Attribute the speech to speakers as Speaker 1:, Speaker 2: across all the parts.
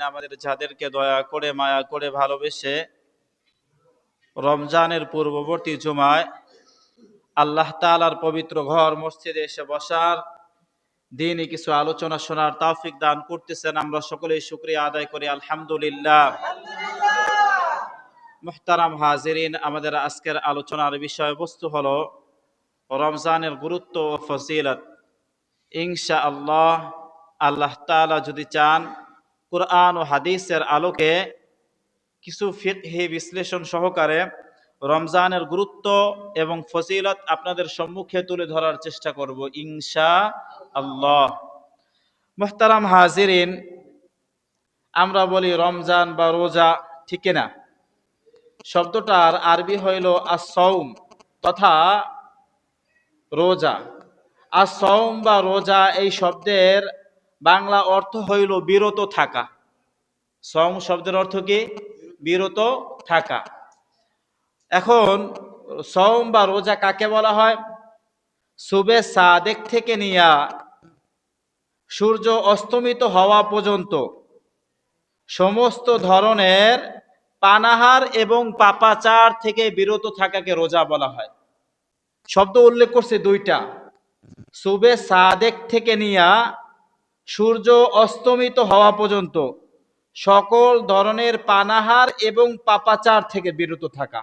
Speaker 1: আমাদের যাদেরকে দয়া করে মায়া করে ভালোবেসে রমজানের পূর্ববর্তী জুমায় আল্লাহ তাআলার পবিত্র ঘর মসজিদে এসে বসার দিনই কিছু আলোচনা শোনার তৌফিক দান করতেছেন। আমরা সকলেই শুকরিয়া আদায় করি আলহামদুলিল্লাহ। মুহতারাম হাজিরিন, আমাদের আজকের আলোচনার বিষয়বস্তু হলো রমজানের গুরুত্ব ও ফজিলত। ইনশাআল্লাহ আল্লাহ তাআলা যদি চান কুরআন ও হাদিসের আলোকে কিছু ফিকহি বিশ্লেষণ সহকারে রমজানের গুরুত্ব এবং ফজিলত আপনাদের সম্মুখে তুলে ধরার চেষ্টা করব ইনশাআল্লাহ। মুহতারাম হাজিরিন, আমরা বলি রমজান বা রোজা, ঠিক না? শব্দটার আরবি হইল আস-সাওম তথা রোজা। আস-সাওম বা রোজা এই শব্দের বাংলা অর্থ হইল বিরত থাকা। সাওম শব্দের অর্থ কি? বিরত থাকা। এখন সাওম বা রোজা কাকে বলা হয়? সুবে সাদেক থেকে নিয়া সূর্য অস্তমিত হওয়া পর্যন্ত সমস্ত ধরনের পানাহার এবং পাপাচার থেকে বিরত থাকাকে রোজা বলা হয়। শব্দ উল্লেখ করছে দুইটা, সুবে সাদেক থেকে নিয়া সূর্য অস্তমিত হওয়া পর্যন্ত সকল ধরনের পানাহার এবং পাপাচার থেকে বিরত থাকা।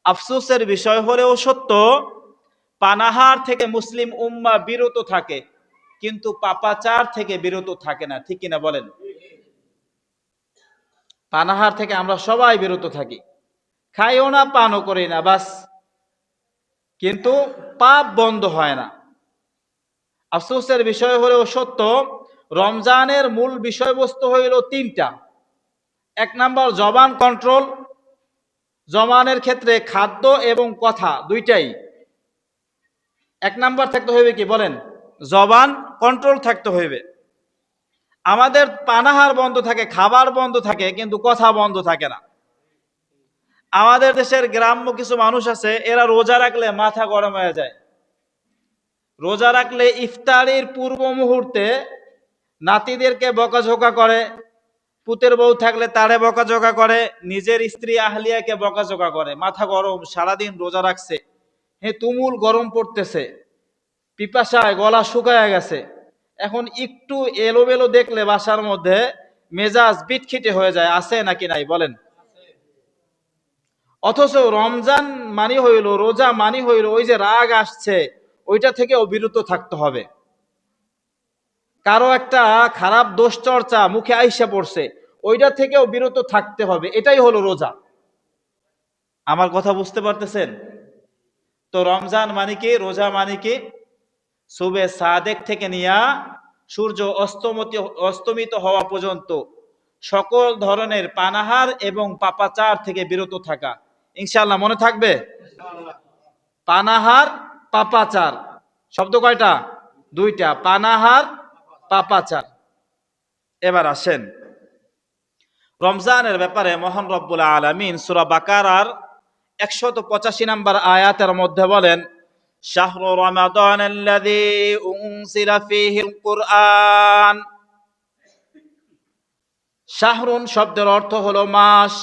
Speaker 1: আফসোসের বিষয় হলেও সত্য, পানাহার থেকে মুসলিম উম্মাহ বিরত থাকে, কিন্তু পাপাচার থেকে বিরত থাকে না, ঠিক কিনা বলেন? পানাহার থেকে আমরা সবাই বিরত থাকি, খাইও না পানও করি না, বাস, কিন্তু পাপ বন্ধ হয় না। আফসোসের বিষয় হলেও সত্য, রমজানের মূল বিষয়বস্তু হইল তিনটা। এক নাম্বার জবান কন্ট্রোল। জবানের ক্ষেত্রে খাদ্য এবং কথা দুইটাই। এক নাম্বার থাকতে হইবে কি বলেন? জবান কন্ট্রোল থাকতে হইবে। আমাদের পানাহার বন্ধ থাকে, খাবার বন্ধ থাকে, কিন্তু কথা বন্ধ থাকে না। আমাদের দেশের গ্রাম্য কিছু মানুষ আছে, এরা রোজা রাখলে মাথা গরম হয়ে যায়। রোজা রাখলে ইফতারির পূর্ব মুহূর্তে নাতিদেরকে বকাঝোকা করে, পুতের বউ থাকলে তারে বকাঝোকা করে, নিজের স্ত্রী আহলিয়াকে বকাঝোকা করে। মাথা গরম, সারাদিন রোজা রাখছে, তুমুল গরম পড়তেছে, পিপাসায় গলা শুকায় গেছে। এখন একটু এলোমেলো দেখলে বাসার মধ্যে মেজাজ বিটখিটে হয়ে যায়, আছে নাকি নাই বলেন? অথচ রমজান মানি হইল, রোজা মানি হইল, ওই যে রাগ আসছে ওইটা থেকে বিরত থাকতে হবে। কারো একটা খারাপ দোষ চর্চা মুখে আইসা পড়ছে, ওইটা থেকেও বিরত থাকতে হবে। এটাই হলো রোজা। আমার কথা বুঝতে পারতেছেন তো? রমজান মানে কি, রোজা মানে কি? সুবে সাদেক থেকে নিয়া সূর্য অস্তমিত হওয়া পর্যন্ত সকল ধরনের পানাহার এবং পাপাচার থেকে বিরত থাকা। ইনশাআল্লাহ মনে থাকবে? পানাহার, পাপাচার শব্দ কয়টা? দুইটা, পানাহার, পাপাচার। এবার আসেন রমজানের ব্যাপারে মহান রব্বুল আলামিন সূরা বাকারার 185 নম্বর আয়াতের মধ্যে বলেন, শাহরু রমাদানাল্লাযী উনজিলা ফীহিল কুরআন। শাহরুন শব্দের অর্থ হলো মাস।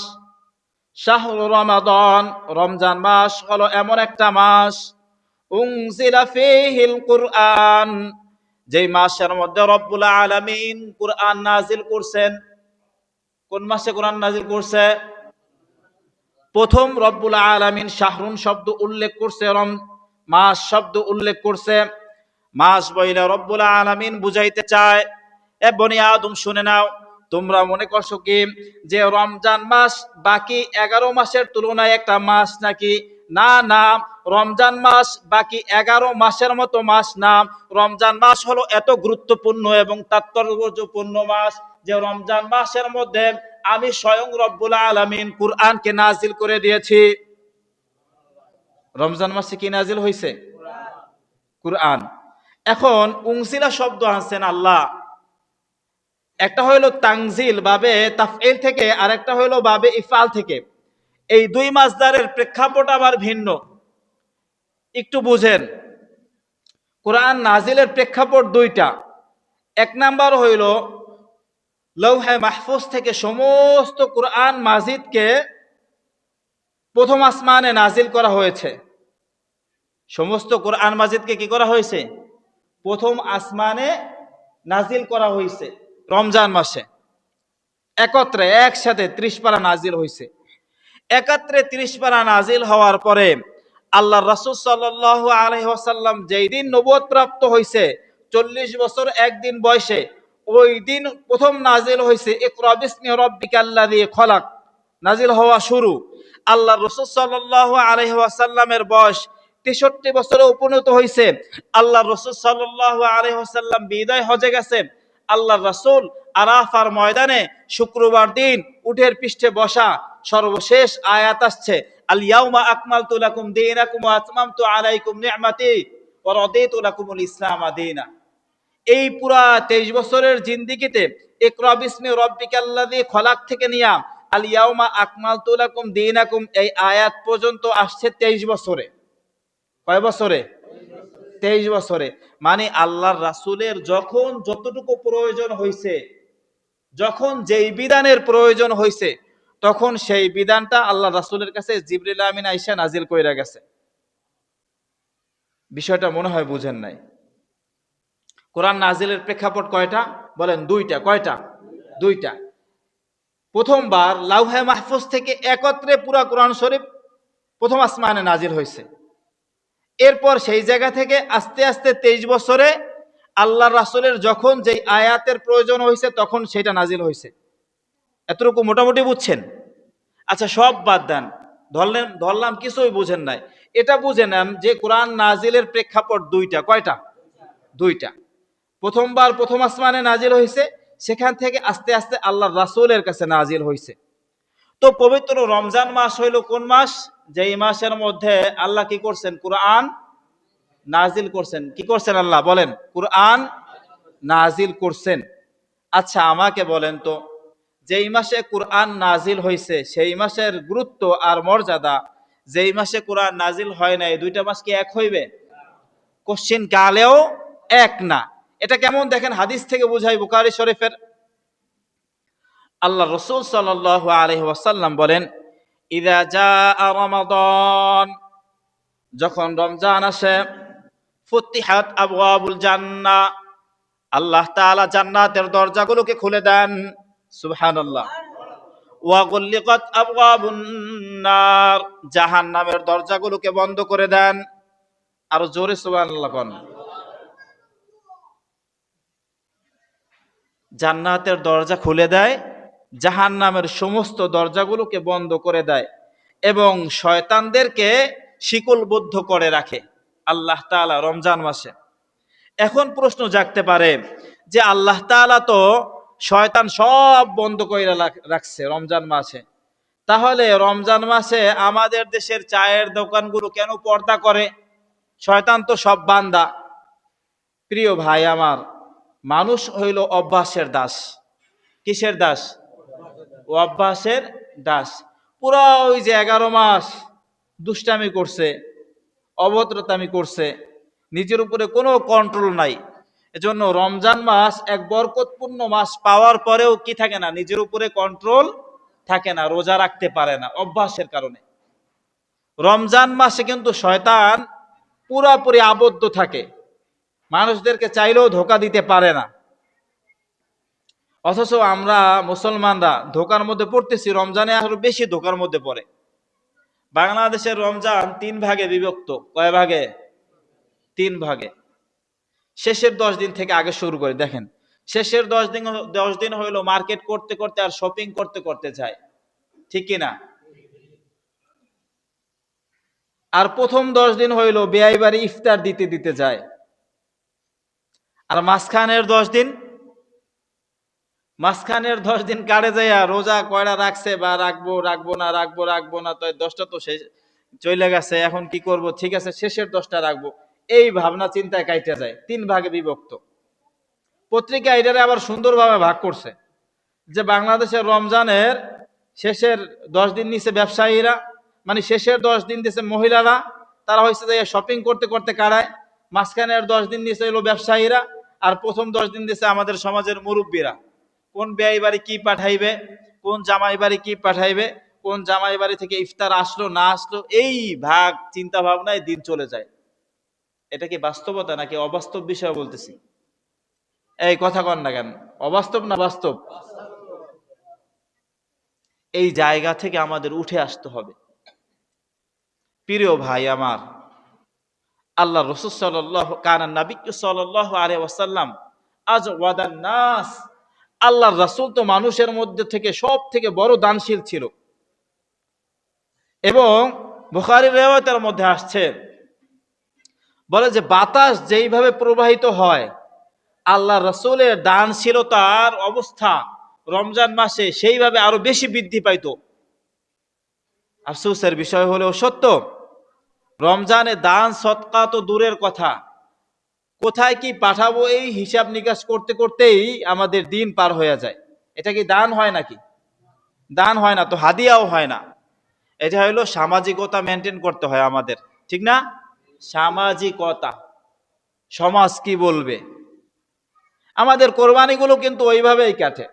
Speaker 1: শাহরু রমাদান, রমজান মাস হলো এমন একটা মাস, উনজিলা ফীহিল কুরআন, যেই মাসের মধ্যে রব্বুল আলামিন কুরআন নাজিল করছেন। কোন মাসে কোরআন নাজিল করছে? প্রথম রব্বুল আলামিন শাহরুন শব্দ উল্লেখ করছে, মাস শব্দ উল্লেখ করছে। মাস বইলে রব্বুল আলামিন বুঝাইতে চায়, এ বনি আদম শুনে নাও, তোমরা মনে করছো কি যে রমজান মাস বাকি 11 মাসের তুলনায় একটা মাস নাকি? না না, রমজান মাস বাকি 11 মাসের মতো মাস না। রমজান মাস হলো এত গুরুত্বপূর্ণ এবং তাৎপর্যপূর্ণ মাস যে রমজান মাসের মধ্যে আমি স্বয়ং রব্বুল আলামিন কুরআনকে নাজিল করে দিয়েছি। রমজান মাসে কি নাজিল হয়েছে? কুরআন। এখন উনসিলা শব্দ আনছেন আল্লাহ, একটা হইল তানজিল বাবে তাফঈল থেকে, আর একটা হইল বাবে ইফআল থেকে। এই দুই মাসদারের প্রেক্ষাপট আবার ভিন্ন, একটু বুঝেন। কোরআন নাজিলের প্রেক্ষাপট দুইটা। এক নাম্বার হইল লৌহে মাহফুজ থেকে সমস্ত কুরআন মাজিদকে প্রথম আসমানে নাজিল করা হয়েছে। সমস্ত কোরআন মাজিদকে কি করা হয়েছে? প্রথম আসমানে নাজিল করা হয়েছে রমজান মাসে। একত্রে একসাথে 30 পারা নাজিল হয়েছে। একত্রে 30 পারা নাজিল হওয়ার পরে আল্লাহ রাসূল সাল্লাল্লাহু আলাইহি ওয়াসাল্লাম যেই দিন নবুয়ত প্রাপ্ত হয়েছে, 40 বছর একদিন বয়সে, ওই দিন প্রথম নাজিল হয়েছে ইকরা বিসমি রাব্বিকাল্লাযী খলাক, নাজিল হওয়া শুরু। আল্লাহ রাসূল সাল্লাল্লাহু আলাইহি ওয়াসাল্লামের বয়স 63 বছরে উপনীত হয়েছে। আল্লাহ রাসূল সাল্লাল্লাহু আলাইহি ওয়াসাল্লাম বিদায় হজে গেছে। আল্লাহ রাসূল আরাফার ময়দানে শুক্রবার দিন উটের পৃষ্ঠে বসা, সর্বশেষ আয়াত আসছে, আল ইয়াউমা আকমালতু লাকুম দীনাকুম ওয়া আতমামতু আলাইকুম নি'মাতি ওয়া রাদিতু লাকুমুল ইসলাম দীনা। এই পুরা 23 বছরের জিন্দেগিতে ইকরা বিসমি রাব্বিকাল্লাযী খলাক থেকে নিয়া আল ইয়াউমা আকমালতু লাকুম দীনাকুম এই আয়াত পর্যন্ত আসছে 23 বছরে। কয় বছরে? 23 বছরে। মানে আল্লাহর রাসূলের যখন যতটুকু প্রয়োজন হয়েছে, যখন যেই বিধানের প্রয়োজন হয়েছে, তখন সেই বিধানটা আল্লাহ রাসূলের কাছে জিবরিল আমিন আইসা নাজিল কইরা গেছে। বিষয়টা মনে হয় বুঝেন নাই। কোরআন নাজিলের প্রেক্ষাপট কয়টা বলেন? দুইটা। কয়টা? দুইটা। প্রথমবার লাউহে মাহফুজ থেকে একত্রে পুরা কোরআন শরীফ প্রথম আসমানে নাজিল হয়েছে। এরপর সেই জায়গা থেকে আস্তে আস্তে 23 বছরে আল্লাহ রাসূলের যখন যেই আয়াতের প্রয়োজন হয়েছে তখন সেটা নাজিল হয়েছে। এতটুকু মোটামুটি বুঝছেন? আচ্ছা, সব বাদ দেন, ধরলাম কিছুই বুঝেন নাই। এটা বুঝে নেন যে কোরআন নাজিলের প্রেক্ষাপট দুইটা। কয়টা? দুইটা। প্রথমবার প্রথম আসমানে নাজিল হয়েছে, সেখান থেকে আস্তে আস্তে আল্লাহ রাসূলের কাছে নাজিল হয়েছে। তো পবিত্র রমজান মাস হইল কোন মাস? যেই মাসের মধ্যে আল্লাহ কি করছেন? কোরআন নাজিল করছেন। কি করছেন আল্লাহ বলেন? কোরআন নাজিল করছেন। আচ্ছা, আমাকে বলেন তো, যেই মাসে কোরআন নাজিল হয়েছে সেই মাসের গুরুত্ব আর মর্যাদা যেই মাসে কোরআন নাজিল হয় নাই, দুইটা মাস কি এক হইবে? কোশ্চিন কালেও এক না। এটা কেমন দেখেন, হাদিস থেকে বুঝাই, বুখারী শরীফের। আল্লাহ রাসূল সাল্লাল্লাহু আলাইহি ওয়াসাল্লাম বলেন, ইযা জাআ রমাদান, যখন রমজান আসে, ফুতিহাত আবওয়াবুল জান্নাহ, আল্লাহ তাআলা জান্নাতের দরজাগুলোকে খুলে দেন। সুবহানাল্লাহ। ওয়া গুল্লিকাত আবওয়াবুন নার, জাহান্নামের দরজাগুলোকে বন্ধ করে দেন। আরো জোরে সুবহানাল্লাহ কোন। জান্নাতের দরজা খুলে দেয়, জাহান্নামের সমস্ত দরজাগুলোকে বন্ধ করে দেয় এবং শয়তানদেরকে শিকলবদ্ধ করে রাখে আল্লাহ তাআলা রমজান মাসে। এখন প্রশ্ন জাগতে পারে যে আল্লাহ তাআলা তো শয়তান সব বন্ধ করে রাখছে রমজান মাসে, তাহলে রমজান মাসে আমাদের দেশের চায়ের দোকানগুলো কেন পর্দা করে? শয়তান তো সব বান্দা। প্রিয় ভাই আমার, মানুষ হইল অভ্যাসের দাস। কিসের দাস? অভ্যাসের দাস। পুরা ওই যে 11 মাস দুষ্টামি করছে, অভদ্রতামি করছে, নিজের উপরে কোনো কন্ট্রোল নাই। এজন্য রমজান মাস এক বরকতপূর্ণ মাস পাওয়ার পরেও কি থাকে না? নিজের উপরে কন্ট্রোল থাকে না, রোজা রাখতে পারে না অভ্যাসের কারণে। রমজান মাসে কিন্তু শয়তান পুরাপুরি আবদ্ধ থাকে, মানুষদেরকে চাইলেও ধোঁকা দিতে পারে না। অথচ আমরা মুসলমানরা ধোঁকার মধ্যে পড়তেছি, রমজানে আরো বেশি ধোঁকার মধ্যে পড়ে। বাংলাদেশের রমজান 3 ভাগে বিভক্ত। কয় ভাগে? 3 ভাগে। শেষের 10 দিন থেকে আগে শুরু করে দেখেন, শেষের 10 দিন হইলো মার্কেট করতে করতে আর শপিং করতে করতে যায়, ঠিক কিনা? আর প্রথম 10 দিন হইলো বেয়াই বাড়ি ইফতার দিতে দিতে যায়। আর মাঝখানের 10 দিন কাটে যায় রোজা কয়টা রাখছে বা রাখবো না, তো 10টা তো শেষ চলে গেছে, এখন কি করব, ঠিক আছে শেষের 10টা রাখবো, এই ভাবনা চিন্তায় কাইটা যায়। 3 ভাগে বিভক্ত। পত্রিকা এটারে আবার সুন্দরভাবে ভাগ করছে যে বাংলাদেশের রমজানের শেষের 10 দিন নিচে ব্যবসায়ীরা, মানে শেষের 10 দিন দিছে মহিলারা, তারা হয়েছে যে শপিং করতে করতে কাটায়। মাঝখানের 10 দিন নিচে হলো ব্যবসায়ীরা, আর প্রথম 10 দিন দিছে আমাদের সমাজের মুরব্বীরা। কোন বেয়াই বাড়ি কি পাঠাইবে, কোন জামাই বাড়ি কি পাঠাইবে, কোন জামাই বাড়ি থেকে ইফতার আসলো না আসলো, এই ভাগ চিন্তা ভাবনায় দিন চলে যায়। এটা কি বাস্তবতা নাকি অবাস্তব বিষয় বলতেছি? এই কথা কন না কেন, অবাস্তব না বাস্তব? এই জায়গা থেকে আমাদের উঠে আসতে হবে। প্রিয় ভাই আমার, আল্লাহ রাসূল সাল্লাল্লাহু কানা নবী সাল্লাল্লাহু আলাইহি ওয়াসাল্লাম আজওয়াদান নাস, আল্লাহর রাসূল তো মানুষের মধ্যে থেকে সব থেকে বড় দানশীল ছিল। এবং বুখারীর riwayতের মধ্যে আসছে, বলে যে বাতাস যেইভাবে প্রবাহিত হয়, আল্লাহ রাসূলের দানশীলতার অবস্থা রমজান মাসে সেইভাবে আরো বেশি বৃদ্ধি পাইতো। আফসোসের বিষয় হলেও সত্য, রমজানে দান সদকা তো দূরের কথা, কোথায় কি পাঠাবো এই হিসাব নিকাশ করতে করতেই আমাদের দিন পার হয়ে যায়। এটা কি দান হয় নাকি? দান হয় না তো, হাদিয়াও হয় না। এটা হলো সামাজিকতা মেনটেন করতে হয় আমাদের, ঠিক না? সামাজিকতা, সমাজ কি বলবে। আমাদের কোরবানিগুলো কিন্তু ওইভাবেই কাটে।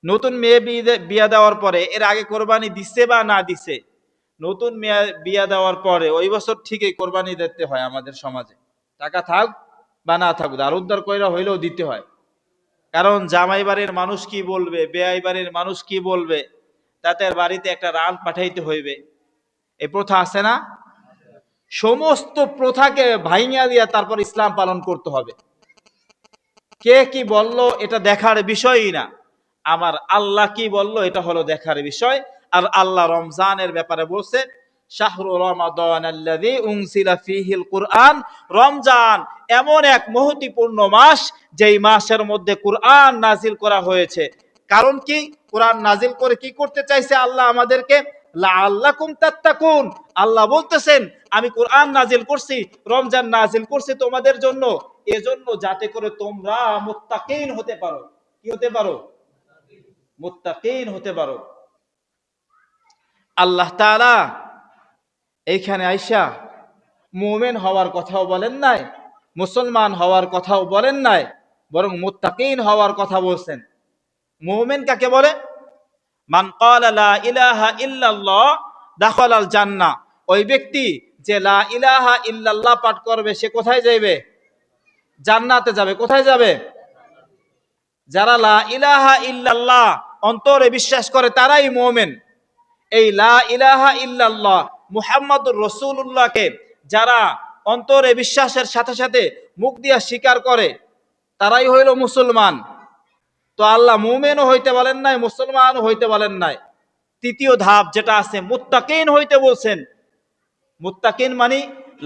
Speaker 1: নতুন মেয়ে বিয়া দেওয়ার পরে, এর আগে কোরবানি দিছে বা না দিছে, নতুন মেয়ে বিয়া দেওয়ার পরে ওই বছর ঠিকই কোরবানি দিতে হয় আমাদের সমাজে। টাকা থাক বা না থাক, আর উদ্ধার কইরা হইলেও দিতে হয়। কারণ জামাই বাড়ির মানুষ কি বলবে, বেয়াই বাড়ির মানুষ কি বলবে, তাদের বাড়িতে একটা রান পাঠাইতে হইবে। এই প্রথা আছে না? সমস্ত প্রথাকে ভাইঙা দিয়া তারপর ইসলাম পালন করতে হবে। কে কি বলল এটা দেখার বিষয়ই না, আমার আল্লাহ কি বলল এটা হলো দেখার বিষয়। আর আল্লাহ রমজানের ব্যাপারে বলছে, শাহরু রমাদানাল্লাযী উনজিলা ফীহিল কুরআন, রমজান এমন এক মহত্বপূর্ণ মাস যেই মাসের মধ্যে কুরআন নাজিল করা হয়েছে। কারণ কি, কুরআন নাজিল করে কি করতে চাইছে আল্লাহ আমাদেরকে? লাআল্লাকুম তাত্তাকুন। আল্লাহ বলতেছেন আমি কুরআন নাজিল করছি, রমজান নাজিল করছি তোমাদের জন্য, এজন্য যাতে করে তোমরা মুত্তাকিন হতে পারো। কি হতে পারো? মুত্তাকিন হতে পারো। আল্লাহ তাআলা এইখানে আইসা মুমিন হওয়ার কথাও বলেন নাই, মুসলমান হওয়ার কথাও বলেন নাই, বরং মুত্তাকিন হওয়ার কথা বলছেন। মুমিন কাকে বলে? মান ক্বালা লা ইলাহা ইল্লাল্লাহ দাখালাল জান্নাহ। ওই ব্যক্তি যে লা ইলাহা ইল্লাল্লাহ পাঠ করবে সে কোথায় যাবে? জান্নাতে যাবে। কোথায় যাবে? যারা লা ইলাহা ইল্লাল্লাহ অন্তরে বিশ্বাস করে তারাই মুমিন। এই লা ইলাহা ইল্লাল্লাহ মুহাম্মাদুর রাসূলুল্লাহকে যারা অন্তরে বিশ্বাসের সাথে সাথে মুখ দিয়া স্বীকার করে তারাই হইল মুসলমান। তো আল্লাহ মুমিনও হইতে বলেন নাই, মুসলমানও হইতে বলেন নাই। তৃতীয় ধাপ যেটা আছে, মুত্তাকিন হইতে বলছেন। মুত্তাকিন মানে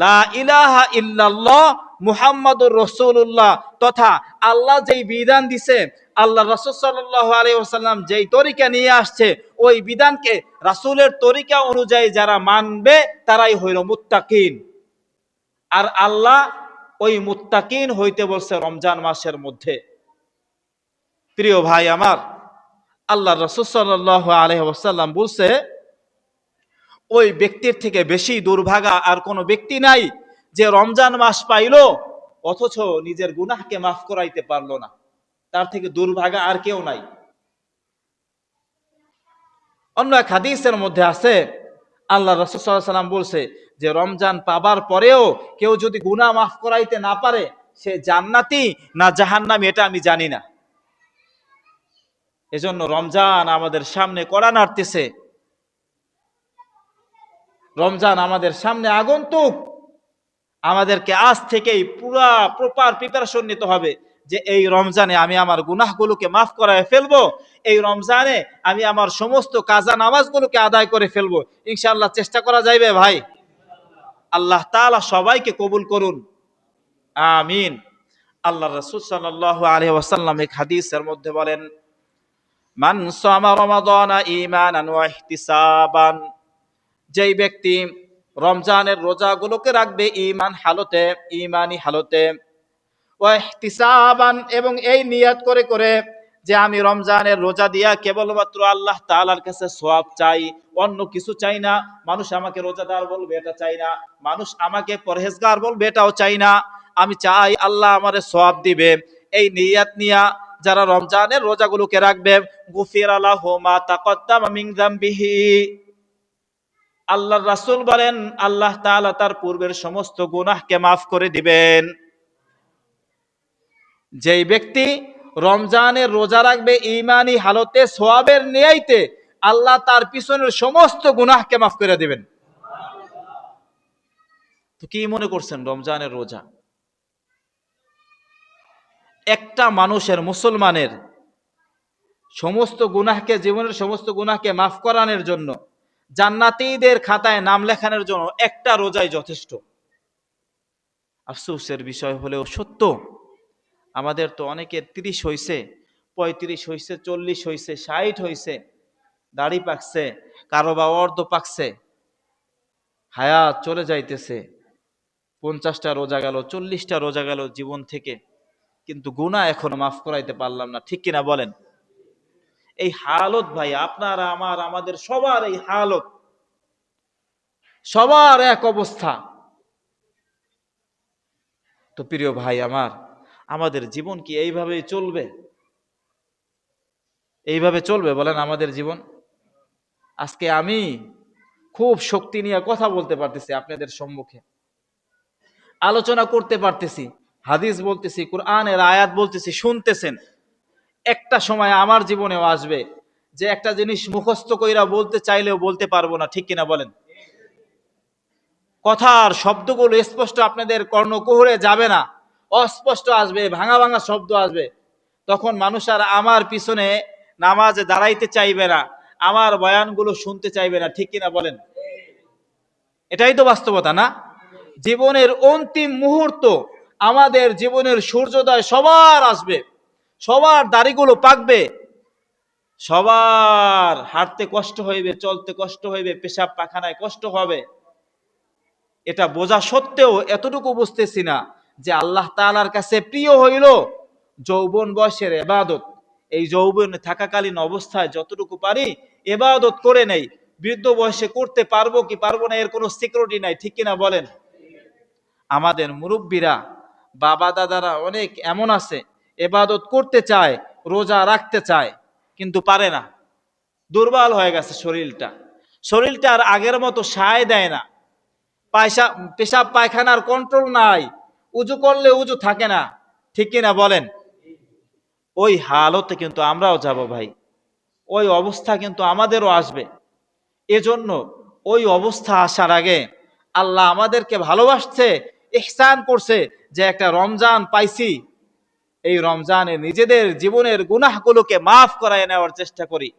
Speaker 1: লা ইলাহা ইল্লাল্লাহ মুহাম্মাদুর রাসূলুল্লাহ, তথা আল্লাহ যেই বিধান দিছে, আল্লাহ রাসূল সাল্লাল্লাহু আলাইহি ওয়াসাল্লাম যেই তরিকা নিয়ে আসছে, ওই বিধানকে রাসূলের তরিকা অনুযায়ী যারা মানবে তারাই হইল মুত্তাকিন। আর আল্লাহ ওই মুত্তাকিন হইতে বলছে রমজান মাসের মধ্যে। প্রিয় ভাই আমার, আল্লাহ রাসূল সাল্লাল্লাহু আলাইহি ওয়াসাল্লাম বলছে, ওই ব্যক্তির থেকে বেশি দুর্ভাগা আর কোনো ব্যক্তি নাই যে রমজান মাস পাইলো অথচ নিজের গুনাহকে মাফ করাইতে পারলো না। তার থেকে দুর্ভাগা আর কেউ নাই। অন্য এক হাদিসের মধ্যে আছে, আল্লাহ রাসূল সাল্লাল্লাহু আলাইহি ওয়াসাল্লাম বলছে যে রমজান পাবার পরেও কেউ যদি গুনাহ মাফ করাইতে না পারে সে জান্নাতি না জাহান্নামী এটা আমি জানি না। এজন্য রমজান আমাদের সামনে কড়া নাড়তেছে, রমজান আমাদের সামনে আগন্তুক। আমাদেরকে আজ থেকেই পুরা প্রপার প্রিপারেশন নিতে হবে যে এই রমজানে আমি আমার গুনাহগুলোকে মাফ করায় ফেলবো, এই রমজানে আমি আমার সমস্ত কাজা নামাজগুলোকে আদায় করে ফেলবো। ইনশাআল্লাহ চেষ্টা করা যাইবে ভাই। আল্লাহ তাআলা সবাইকে কবুল করুন, আমিন। আল্লাহ রাসূল সাল্লাল্লাহু আলাইহি ওয়াসাল্লাম এক হাদিসের মধ্যে বলেন, মান সামা রমাদানা ঈমানান ওয়া ইহতিসাবান, যেই ব্যক্তি রমজানের রোজাগুলোকে রাখবে ঈমান হালতে, ঈমানি হালতে, ওয়া ইহতিসাবান এবং এই নিয়ত করে করে যে আমি রমজানের রোজা দিয়া কেবলমাত্র আল্লাহ তাআলার কাছে সওয়াব চাই, অন্য কিছু চাই না। মানুষ আমাকে রোজাদার বলবে এটা চাই না, মানুষ আমাকে পরহেজগার বলবে এটাও চাই না, আমি চাই আল্লাহ আমারে সওয়াব দিবে। এই নিয়ত নিয়া যারা রমজানের রোজাগুলোকে রাখবে, গুফিরা লাহু মা তাকদ্দামা মিন যামবিহি, আল্লাহর রাসূল বলেন আল্লাহ তাআলা তার পূর্বের সমস্ত গুনাহকে মাফ করে দিবেন। যেই ব্যক্তি রমজানের রোজা রাখবে ঈমানি হালতে সওয়াবের নিয়তে, আল্লাহ তার পিছনের সমস্ত গুনাহকে মাফ করে দিবেন। তো কি মনে করছেন রমজানের রোজা একটা মানুষের, মুসলমানের সমস্ত গুনাহকে, জীবনের সমস্ত গুনাহকে মাফ করানোর জন্য, জান্নাতীদের খাতায় নাম লেখানোর জন্য একটা রোজাই যথেষ্ট। আফসোসের বিষয় হলেও সত্য, আমাদের তো অনেকের 30 হইছে, 35 হইছে, 40 হইছে, 60 হইছে, দাড়ি পাকছে, কারো বা অর্ধ পাকছে, হায়াত চলে যাইতেছে, 50টা রোজা গেল, 40টা রোজা গেল জীবন থেকে, কিন্তু গুনাহ এখনো মাফ করাইতে পারলাম না, ঠিক কিনা বলেন? এই হালত ভাই আপনার আমার, আমাদের সবার এই হালত, সবার এক অবস্থা। তো প্রিয় ভাই আমার, আমাদের জীবন কি এইভাবেই চলবে? এইভাবে চলবে বলেন আমাদের জীবন? আজকে আমি খুব শক্তি নিয়ে কথা বলতে পারতেছি আপনাদের সম্মুখে, আলোচনা করতে পারতেছি, হাদিস বলতেছি, কোরআনের আয়াত বলতেছি, শুনতেছেন। একটা সময় আমার জীবনেও আসবে যে একটা জিনিস মুখস্থ কইরা বলতে চাইলেও বলতে পারবো না, ঠিক কিনা বলেন? কথার শব্দগুলো স্পষ্ট আপনাদের কর্ণকুহরে যাবে না, অস্পষ্ট আসবে, ভাঙা ভাঙা শব্দ আসবে। তখন মানুষ আর আমার পিছনে নামাজে দাঁড়াইতে চাইবে না, আমার বয়ানগুলো শুনতে চাইবে না, ঠিক কিনা বলেন? এটাই তো বাস্তবতা, না? জীবনের অন্তিম মুহূর্ত, আমাদের জীবনের সূর্যোদয় সবার আসবে, সবার দাড়িগুলো পাকবে, সবার হাঁটতে কষ্ট হইবে, চলতে কষ্ট হইবে, পেশাব পায়খানায় কষ্ট হবে। এটা বোঝা সত্ত্বেও এতটুকু বুঝতেছি না যে আল্লাহ তাআলার কাছে প্রিয় হইল যৌবন বয়সের ইবাদত। এই যৌবনে থাকাকালীন অবস্থায় যতটুকু পারি ইবাদত করে নেই, বৃদ্ধ বয়সে করতে পারবো কি পারবো না এর কোনো সিকিউরিটি নাই, ঠিক কিনা বলেন? আমাদের মুরব্বীরা, বাবা দাদারা অনেক এমন আছে ইবাদত করতে চায়, রোজা রাখতে চায়, কিন্তু পারে না, দুর্বল হয়ে গেছে শরীরটা, শরীরটা আর আগের মতো সায় দেয় না, পেশাব পায়খানার কন্ট্রোল নাই, উজু করলে উজু থাকে না, ঠিক কিনা বলেন? ওই হালতে কিন্তু আমরাও যাব ভাই, ওই অবস্থা কিন্তু আমাদেরও আসবে। এজন্য ওই অবস্থা আসার আগে আল্লাহ আমাদেরকে ভালোবাসছে, ইহসান করছে যে একটা রমজান পাইছি, এই রমজানে নিজেদের জীবনের গুনাহগুলোকে মাফ করায় নেওয়ার চেষ্টা করি।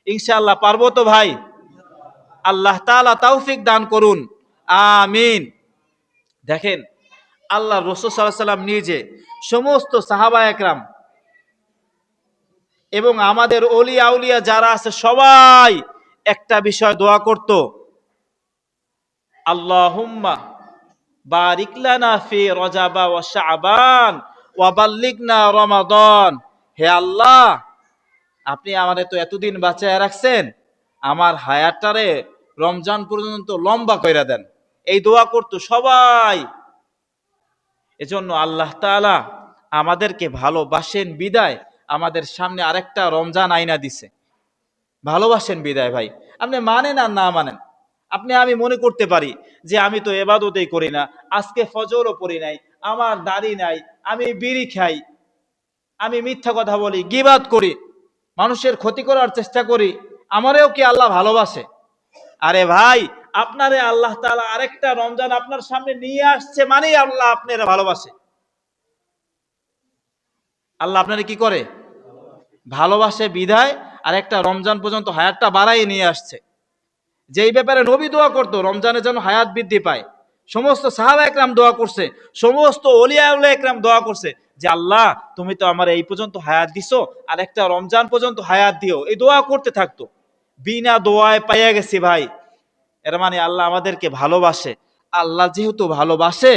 Speaker 1: ইনশাআল্লাহ পারবো তো ভাই? আল্লাহ তাআলা তৌফিক দান করুন, আমিন। দেখেন আল্লাহ রাসূল সাল্লাল্লাহু আলাইহি ওয়াসাল্লাম নিজে, সমস্ত সাহাবা একরাম এবং আমাদের ওলিয়া আউলিয়া যারা আছে সবাই একটা বিষয় দোয়া করত, আল্লাহুম্মা বারিক লানা ফি রজব ওয়া শাবান ওয়া বাল্লিগনা রমাদান। হে আল্লাহ, আপনি আমাদের তো এতদিন বাঁচায় রাখছেন, আমার হায়াতটারে রমজান পর্যন্ত লম্বা কইরা দেন। এই দোয়া করতো সবাই। এজন্য আল্লাহ তাআলা আমাদেরকে ভালোবাসেন বিদায় আমাদের সামনে আরেকটা রমজান আইনা দিছে। ভালোবাসেন বিদায় ভাই, আপনি মানেন আর না মানেন, আপনি আমি মনে করতে পারি যে আমি তো ইবাদতই করি না, আজকে ফজরও পড়ি নাই, আমার দাড়ি নাই, আমি বিড়ি খাই, আমি মিথ্যা কথা বলি, গীবাত করি, মানুষের ক্ষতি করার চেষ্টা করি, আমারেও কি আল্লাহ ভালোবাসে? আরে ভাই, আপনারে আল্লাহ তাআলা আরেকটা রমজান আপনার সামনে নিয়ে আসছে মানেই আল্লাহ আপনারে ভালোবাসে। আল্লাহ আপনারে কি করে? ভালোবাসে বিধায় আর একটা রমজান পর্যন্ত হায়াতটা বাড়াই নিয়ে আসছে। যেই ব্যাপারে নবী দোয়া করতো রমজানে যেন হায়াত বৃদ্ধি পায়, সমস্ত সাহাবা একরাম দোয়া করছে, সমস্ত ওলিয়া উলিয়া একরাম দোয়া করছে যে আল্লাহ তুমি তো আমার এই পর্যন্ত হায়াত দিছো, আর একটা রমজান পর্যন্ত হায়াত দিও, এই দোয়া করতে থাকতো। বিনা দোয়ায় পাইয়া গেছি ভাই, এর মানে আল্লাহ আমাদেরকে ভালোবাসে। আল্লাহ যেহেতু ভালোবাসে,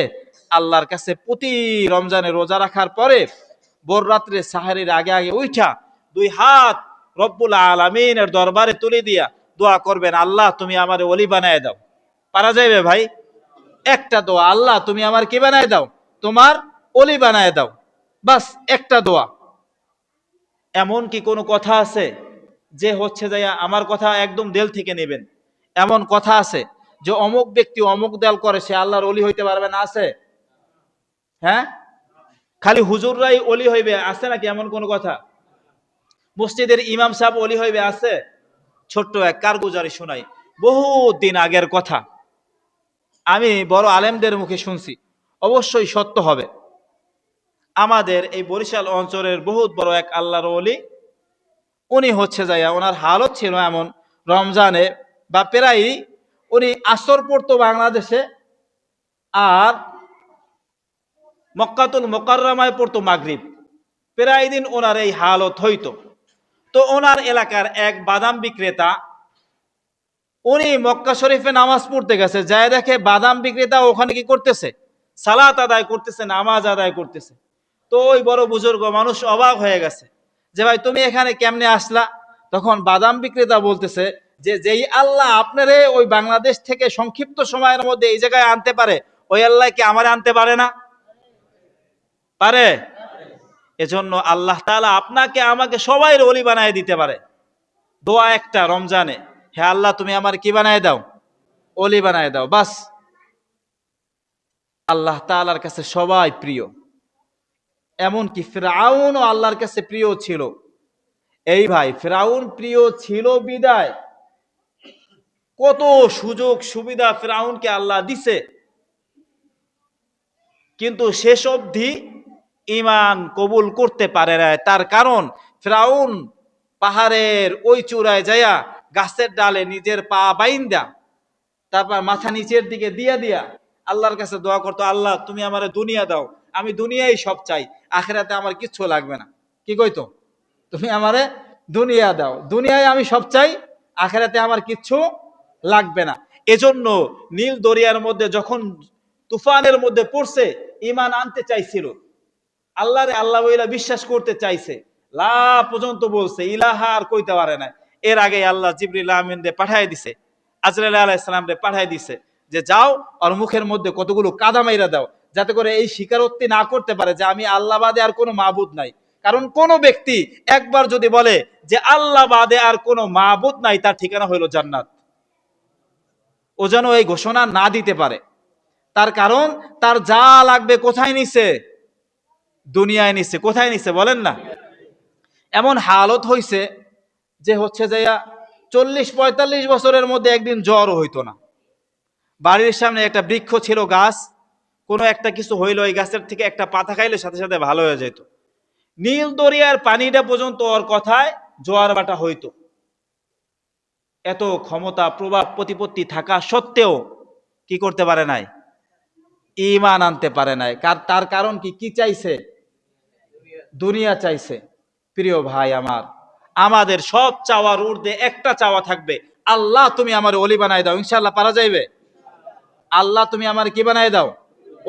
Speaker 1: আল্লাহর কাছে প্রতি রমজানে রোজা রাখার পরে ভোর রাত্রে সাহারির আগে আগে উঠা দুই হাত রব্বুল আলামিনের দরবারে তুলে দিয়া দোয়া করবেন, আল্লাহ তুমি আমার ওলি বানায় দাও। পারা যাবে ভাই? একটা দোয়া, আল্লাহ তুমি আমার কি বানায় দাও? তোমার ওলি বানায় দাও। বাস একটা দোয়া। এমন কি কোনো কথা আছে যে হচ্ছে যে আমার কথা একদম দিল থেকে নেবেন? এমন কথা আছে যে অমুক ব্যক্তি অমুক দল করে সে আল্লাহর ওলি হইতে পারবে না? আছে? হ্যাঁ, খালি হুজুররাই ওলি হইবে আছে নাকি এমন কোন কথা? মসজিদের ইমাম সাহেব ওলি হইবে আছে? ছোট্ট এক কারগুজারি শোনাই, বহুত দিন আগের কথা, আমি বড় আলেমদের মুখে শুনছি, অবশ্যই সত্য হবে। আমাদের এই বরিশাল অঞ্চলের বহুত বড় এক আল্লাহর ওলি, উনি হচ্ছে যাইয়া ওনার হালত ছিল এমন, রমজানে বা প্রায়ই উনি আসর পড়তো বাংলাদেশে, আর মক্কাতুল মোকাররমায় পড়তো মাগরিব। প্রায় দিন ওনার এই হালত হইতো। তো ওনার এলাকার এক বাদাম বিক্রেতা, উনি মক্কা শরীফে নামাজ পড়তে গেছে, যায় দেখে বাদাম বিক্রেতা ওখানে কি করতেছে? সালাত আদায় করতেছে, নামাজ আদায় করতেছে। তো ওই বড় বুজুর্গ মানুষ অবাক হয়ে গেছে যে ভাই তুমি এখানে কেমনে আসলা? তখন বাদাম বিক্রেতা বলতেছে যে যেই আল্লাহ আপনারে ওই বাংলাদেশ থেকে সংক্ষিপ্ত সময়ের মধ্যে এই জায়গায় আনতে পারে, ওই আল্লাহ কি আমারে আনতে পারে না? পারে। এজন্য আল্লাহ তাআলা আপনাকে আমাকে সবাই ওলি বানায় দিতে পারে। দোয়া একটা রমজানে, হে আল্লাহ তুমি আমার কি বানায় দাও? ওলি বানায় দাও, বাস। আল্লাহ তাআলার কাছে সবাই প্রিয়, এমনকি ফিরআউনও আল্লাহর কাছে প্রিয় ছিল। এই ভাই, ফিরআউন প্রিয় ছিল বিদায় কত সুযোগ সুবিধা ফিরআউনকে আল্লাহ দিছে, কিন্তু শেষ অবধি ঈমান কবুল করতে পারে না। তার কারণ ফিরআউন পাহাড়ের ওই চূড়ায় যায়া গাছের ডালে নিজের পা বাইন্দা, তারপর মাথা নিচের দিকে দিয়া দিয়া আল্লাহর কাছে দোয়া করতো, আল্লাহ তুমি আমারে দুনিয়া দাও, আমি দুনিয়াই সব চাই, আখিরাতে আমার কিচ্ছু লাগবে না। কি কইতো? তুমি আমারে দুনিয়া দাও, দুনিয়ায় আমি সব চাই, আখিরাতে আমার কিচ্ছু লাগবে না। এজন্য নীল দরিয়ার মধ্যে যখন তুফানের মধ্যে পড়ছে, ঈমান আনতে চাইছিল, আল্লাহরে আল্লাহ বইলা বিশ্বাস করতে চাইছে, লা পর্যন্ত বলছে, ইলাহা আর কইতে পারে না। এর আগে আল্লাহ জিবরিল আমিন রে পাঠায় দিছে, আজরাইল আলাইহিস সালাম রে পাঠায় দিছে যে যাও ওর মুখের মধ্যে কতগুলো কাদা মাইরা দাও, যাতে করে এই স্বীকারোক্তি না করতে পারে যে আমি আল্লাহ বাদে আর কোনো মাবুদ নাই। কারণ কোন ব্যক্তি একবার যদি বলে যে আল্লাহ বাদে আর কোনো মাবুদ নাই, তার ঠিকানা হইল জান্নাত। ও যেন এই ঘোষণা না দিতে পারে। তার কারণ তার যা লাগবে কোথায় নিছে? দুনিয়ায় নিছে। কোথায় নিছে বলেন না? এমন হালত হইছে যে হচ্ছে যে 40-45 বছরের মধ্যে একদিন জ্বরও হইতো না। বাড়ির সামনে একটা বৃক্ষ ছিল, গাছ, কোনো একটা কিছু হইলো, ওই গাছের থেকে একটা পাতা খাইলে সাথে সাথে ভালো হয়ে যেত। নীল দরিয়ার পানিটা পর্যন্ত ওর কথায় জোয়ার বাটা হইতো। এত ক্ষমতা প্রভাব প্রতিপত্তি থাকা সত্ত্বেও কি করতে পারে নাই? ঈমান আনতে পারে নাই। তার কারণ কি? কি চাইছে? দুনিয়া চাইছে। প্রিয় ভাই আমার, আমাদের সব চাওয়ার ঊর্ধ্বে একটা চাওয়া থাকবে, আল্লাহ তুমি আমার ওলি বানায় দাও। ইনশাআল্লাহ পারা যাইবে? আল্লাহ তুমি আমার কি বানায় দাও?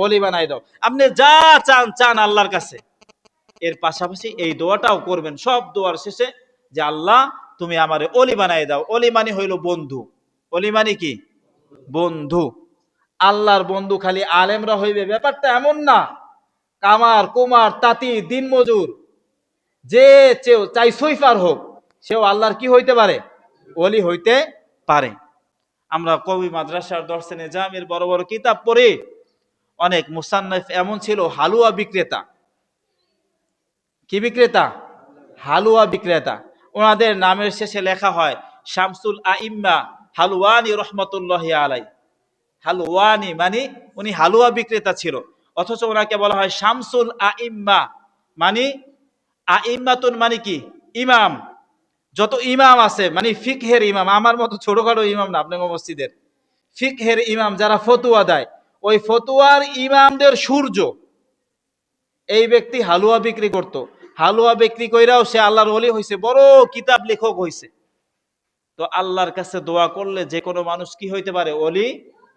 Speaker 1: ওলি বানায় দাও। আপনি যা চান চান আল্লাহর কাছে। এর পাশাপাশি এই দোয়াটাও করবেন সব দোয়ার শেষে, যে আল্লাহ তুমি আমারে ওলি বানায় দাও। ওলি মানে হইল বন্ধু। ওলি মানে কি? বন্ধু। আল্লাহর বন্ধু খালি আলেমরা হইবে ব্যাপারটা এমন না। কামার কুমার তাঁতি দিনমজুর যে চাই সুইফার হোক, সেও আল্লাহর কি হইতে পারে? ওলি হইতে পারে। আমরা কবি মাদ্রাসার দর্শে নিজামের বড় বড় কিতাব পড়ি, অনেক মুসান্নিফ এমন ছিল হালুয়া বিক্রেতা। কি বিক্রেতা? হালুয়া বিক্রেতা। ওনাদের নামের শেষে লেখা হয় শামসুল আইম্মা হালুয়ানি রহমতুল্লাহি আলাই। হালুয়ানি মানে উনি হালুয়া বিক্রেতা ছিল, অথচ ওনাকে বলা হয় শামসুল আইম্মা। মানে আইম্মাতুন মানে কি? ইমাম। যত ইমাম আছে মানে ফিকহের ইমাম, আমার মতো ছোটখাটো ইমাম না, আপনার মসজিদের ফিকহের ইমাম যারা ফতুয়া দেয়, ওই ফতুয়ার ইমামদের সূর্য। এই ব্যক্তি হালুয়া বিক্রি করত। হালুয়া বিক্রি কইরাও সে আল্লাহর ওলি হইছে, বড় কিতাব লেখক হইছে। তো আল্লাহর কাছে দোয়া করলে যে কোনো মানুষ কি হইতে পারে? ওলি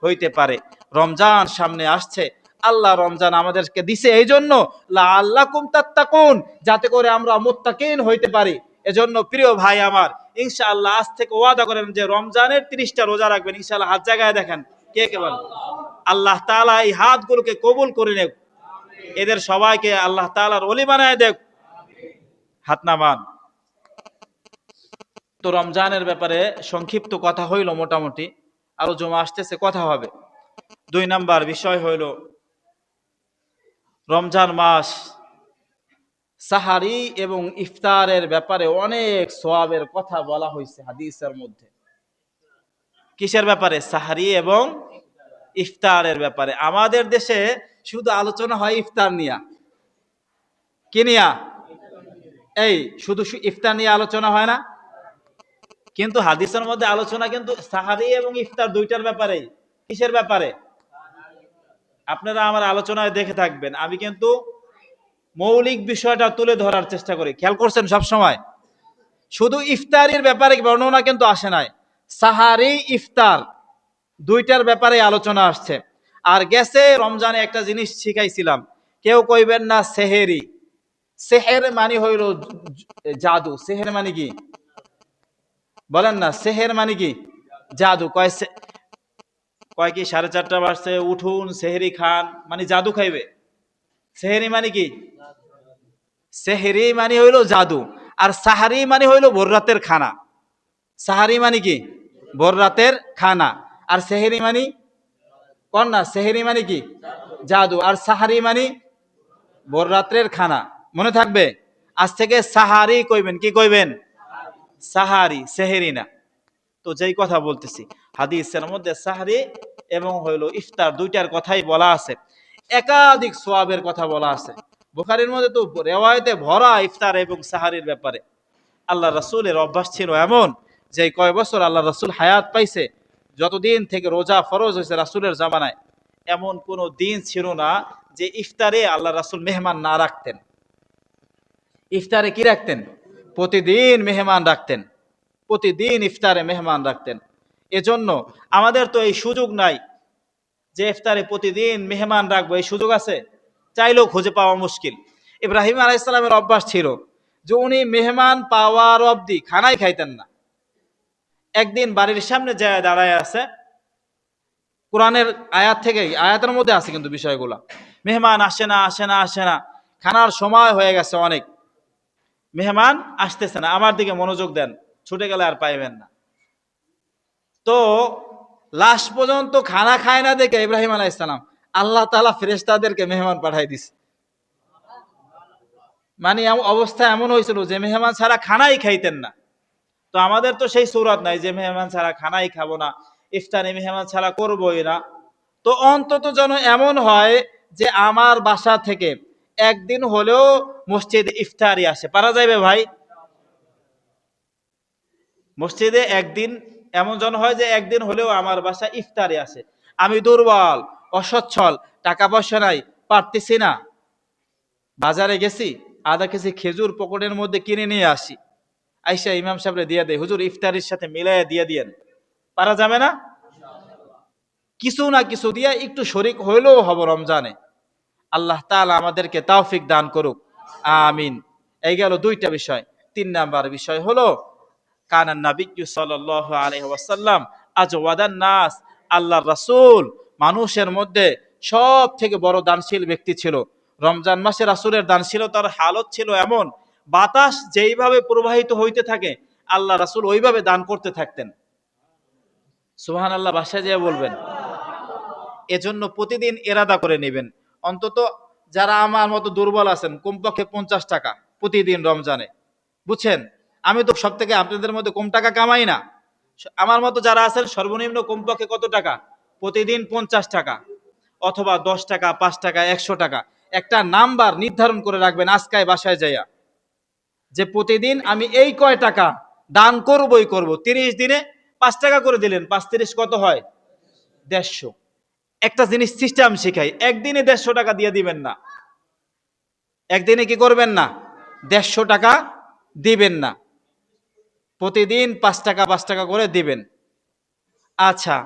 Speaker 1: হইতে পারে। রমজান সামনে আসছে, আল্লাহ রমজান আমাদেরকে দিছে এই জন্য লাআল্লাকুম তাত্তাকুন, যাতে করে আমরা মুত্তাকিন হইতে পারি। এজন্য প্রিয় ভাই আমার, ইনশাআল্লাহ আজ থেকে ওয়াদা করেন যে রমজানের 30টা রোজা রাখবেন। ইনশাআল্লাহ হাত জায়গায় দেখেন, কে কে বলেন? আল্লাহ তাআলা এই হাতগুলোকে কবুল করে নেক, এদের সবাইকে আল্লাহ তাআলার ওলি বানায় দেখ। হাত নামান। তো রমজানের ব্যাপারে সংক্ষিপ্ত কথা হইল, মোটামুটি আরো জমা আসতেছে, কথা হবে। 2 নাম্বার বিষয় হইল রমজান মাস সাহারি এবং ইফতারের ব্যাপারে অনেক সওয়াবের কথা বলা হয়েছে হাদিসের মধ্যে। কিসের ব্যাপারে? সাহারি এবং ইফতারের ব্যাপারে। আমাদের দেশে শুধু আলোচনা হয় ইফতার নিয়া। কি নিয়া? এই শুধু ইফতার নিয়ে আলোচনা হয় না, কিন্তু হাদিসের মধ্যে আলোচনা কিন্তু সাহারি এবং ইফতার দুইটার ব্যাপারে। কিসের ব্যাপারে? আপনারা আমার আলোচনায় দেখে থাকবেন, আমি কিন্তু মৌলিক বিষয়টা তুলে ধরার চেষ্টা করি। খেয়াল করছেন? সব সময় শুধু ইফতারির ব্যাপারে বর্ণনা কিন্তু আসে নাই, সাহারি ইফতার দুইটার ব্যাপারে আলোচনা আসছে। আর গেছে রমজানে একটা জিনিস শিখাইছিলাম, কেউ কইবেন না সেহেরি। সেহের মানে হইল জাদু। সেহের মানে কি বলেন না? সেহের মানে কি? জাদু। কয় কি 4:30 বাজছে, উঠুন সেহেরি খান, মানে জাদু খাইবে। সেহেরি মানে কি? সেহেরি মানে হইল জাদু। আর সাহারি মানে হইল ভোর রাতের খানা। সাহারি মানে কি? ভোর রাতের খানা। আর সেহেরি মানে কোন না? সেহেরি মানে কি? জাদু। আর সাহারি মানে ভোর রাত্রের খানা। মনে থাকবে, আজ থেকে সাহারি কইবেন। কি কইবেন? সাহারি, সেহেরি না। তো যেই কথা বলতেছি, হাদিসের মধ্যে সাহরি এবং হইল ইফতার দুইটার কথাই বলা আছে। একাধিক সোয়াবের কথা বলা আছে। বুখারীর মধ্যে তো রিওয়ায়াতে ভরা ইফতার এবং সাহারির ব্যাপারে। আল্লাহ রাসূলের অভ্যাস ছিল এমন যে কয় বছর আল্লাহ রাসূল হায়াত পাইছে, যতদিন থেকে রোজা ফরজ হয়েছে রাসূলের জামানায়, এমন কোন দিন ছিল না যে ইফতারে আল্লাহ রাসূল মেহমান না রাখতেন। ইফতারে কি রাখতেন? প্রতিদিন মেহমান রাখতেন। প্রতিদিন ইফতারে মেহমান রাখতেন। এজন্য আমাদের তো এই সুযোগ নাই যে ইফতারে প্রতিদিন মেহমান রাখবো। এই সুযোগ আছে? চাইলেও খুঁজে পাওয়া মুশকিল। ইব্রাহিম আলাইহিস সালামের অভ্যাস ছিল যে উনি মেহমান পাওয়ার অবধি খানাই খাইতেন না। একদিন বাড়ির সামনে যায় দাঁড়ায় আছে, কোরআনের আয়াত থেকে, আয়াতের মধ্যে আছে কিন্তু বিষয়গুলা, মেহমান আসে না আসে না আসে না, খানার সময় হয়ে গেছে অনেক, মেহমান আসতেছে না, আমার দিকে মনোযোগ দেন, ছুটে গেলে আর পাইবেন না। তো লাস্ট পর্যন্ত খানা খায় না দেখে ইব্রাহিম আলাইহিস সালাম আল্লাহ তাআলা ফেরেশতাদেরকে মেহমান পাঠাই দিছে। মানে অবস্থা এমন হয়েছিল যে মেহমান ছাড়া খানাই খাইতেন না। তো আমাদের তো সেই সূরত নাই যে মেহমান ছাড়া খানাই খাবো না, ইফতারে মেহমান ছাড়া করবোই না। তো অন্তত যেন এমন হয় যে আমার বাসা থেকে একদিন হলেও মসজিদে ইফতারি আসে। পারা যাইবে ভাই? মসজিদে একদিন এমন যেন হয় যে একদিন হলেও আমার বাসায় ইফতারে আসে। আমি দুর্বল, অসচ্ছল, টাকা পয়সা নাই, পারতেছি না, বাজারে গেছি, আধা কেজি খেজুর পকেটের মধ্যে কিনে নিয়ে আসি, আইসা ইমাম সাহেবরে দিয়ে দেয়, হুজুর ইফতারির সাথে মিলাইয়া দিয়ে দিয়েন। পারা যাবে না? কিছু না কিছু দিয়ে একটু শরিক হইলেও হব রমজানে। আল্লাহ তাআলা আমাদেরকে তৌফিক দান করুক, আমিন। এই গেল দুইটা বিষয়। 3 নাম্বার বিষয় হলো কানান নবিয়্যু সাল্লাল্লাহু আলাইহি ওয়াসাল্লাম আজওয়াদান নাস। আল্লাহর রাসূল মানুষের মধ্যে সব থেকে বড় দানশীল ব্যক্তি ছিল। রমজান মাসে রাসূলের দানশীলতার হালত ছিল এমন, বাতাস যেইভাবে প্রবাহিত হইতে থাকে আল্লাহ রাসূল ওইভাবে দান করতে থাকতেন। সুবহানাল্লাহ বাসায় যেয়ে বলবেন। এজন্য প্রতিদিন এরাদা করে নেবেন, অন্তত যারা আমার মতো দুর্বল আছেন কমপক্ষে 50 টাকা প্রতিদিন রমজানে। বুঝছেন? আমি তো সব থেকে আপনাদের মধ্যে কম টাকা কামাই না। আমার মতো যারা আছেন সর্বনিম্ন কমপক্ষে কত টাকা? প্রতিদিন 50 টাকা, অথবা 10 টাকা, 5 টাকা, 100 টাকা। একটা নাম্বার নির্ধারণ করে রাখবেন আজকায় বাসায় যাইয়া, যে প্রতিদিন আমি এই কয় টাকা দান করবই করব। 30 দিনে 5 টাকা করে দিলেন, 5 × 30 কত হয়? 150। একটা জিনিস সিস্টেম শিখাই, একদিনে 150 টাকা দিয়ে দিবেন না। একদিনে কি করবেন না? 150 টাকা দিবেন না। প্রতিদিন 5 টাকা 5 টাকা করে দিবেন। আচ্ছা,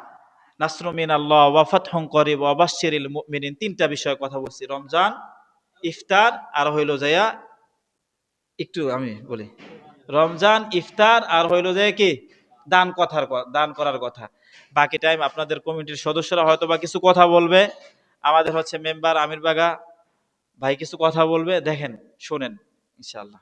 Speaker 1: নাসরুম মিনাল্লাহ ওয়া ফাতহুন করিব ওয়া বাশশিরিল মুমিনিন। 3টা বিষয়ে কথা বলছি, রমজান, ইফতার, আর হইল যাইয়া একটু আমি বলি, রমজান, ইফতার, আর হইল যে কি দান করার কথা। বাকি টাইম আপনাদের কমিটির সদস্যরা হয়তো বা কিছু কথা বলবে, আমাদের হচ্ছে মেম্বার আমির বাগা ভাই কিছু কথা বলবে, দেখেন শোনেন ইনশাআল্লাহ।